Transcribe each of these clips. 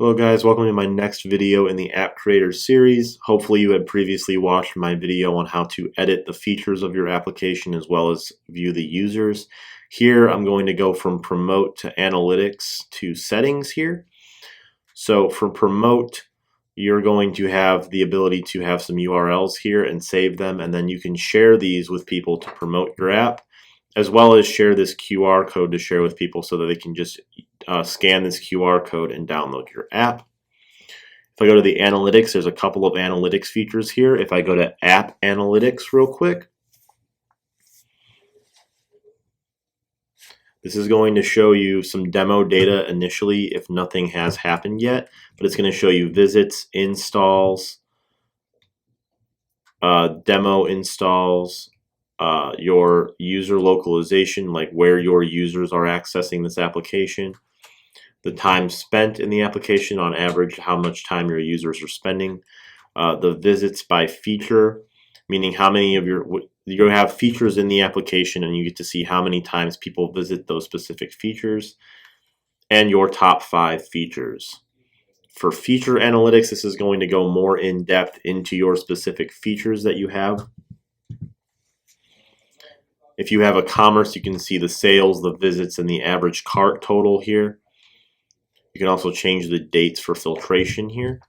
Hello guys, welcome to my next video in the App Creator series. Hopefully you had previously watched my video on how to edit the features of your application as well as view the users. Here I'm going to go from Promote to Analytics to Settings here. So for Promote, you're going to have the ability to have some URLs here and save them, and then you can share these with people to promote your app, as well as share this QR code to share with people so that they can just scan this QR code and download your app. If I go to the analytics, there's a couple of analytics features here. If I go to App Analytics real quick, this is going to show you some demo data initially if nothing has happened yet, but it's going to show you visits, installs, demo installs, your user localization, like where your users are accessing this application, the time spent in the application on average, how much time your users are spending, the visits by feature, meaning how many of you have features in the application and you get to see how many times people visit those specific features, and your top 5 features. For feature analytics, this is going to go more in depth into your specific features that you have. If you have a commerce, you can see the sales, the visits, and the average cart total here. You can also change the dates for filtration here.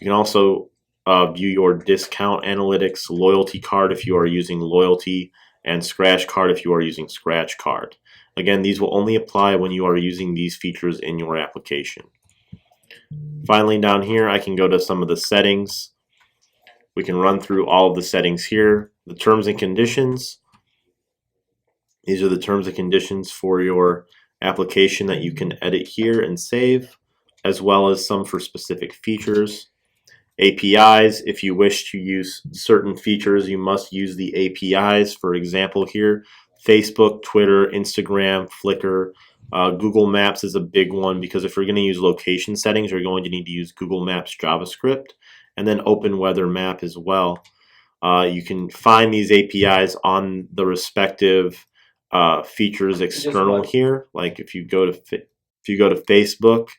You can also view your discount analytics, loyalty card if you are using loyalty, and scratch card if you are using scratch card. Again, these will only apply when you are using these features in your application. Finally, down here, I can go to some of the settings. We can run through all of the settings here. The terms and conditions. These are the terms and conditions for your application that you can edit here and save, as well as some for specific features. APIs, if you wish to use certain features, you must use the APIs. For example here, Facebook, Twitter, Instagram, Flickr, Google Maps is a big one, because if you're going to use location settings, you're going to need to use Google Maps JavaScript, and then Open Weather Map as well. You can find these APIs on the respective features external here. Like if you go to Facebook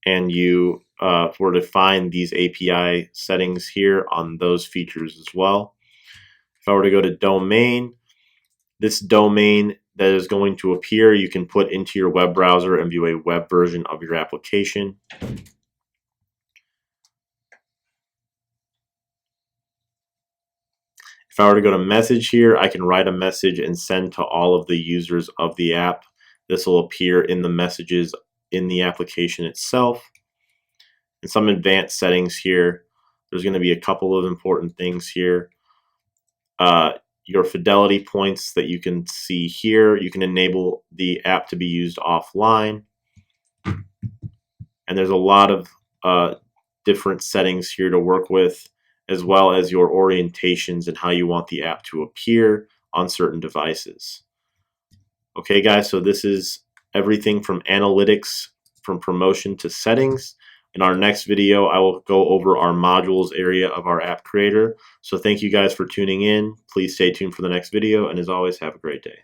and you were to find these API settings here on those features as well. If I were to go to domain, this domain that is going to appear, you can put into your web browser and view a web version of your application. If I were to go to message here, I can write a message and send to all of the users of the app. This will appear in the messages in the application itself. In some advanced settings here, there's going to be a couple of important things here. Your fidelity points that you can see here, you can enable the app to be used offline. And there's a lot of different settings here to work with, as well as your orientations and how you want the app to appear on certain devices. Okay guys, so this is everything from analytics, from promotion to settings. In our next video, I will go over our modules area of our app creator. So thank you guys for tuning in. Please stay tuned for the next video, and as always, have a great day.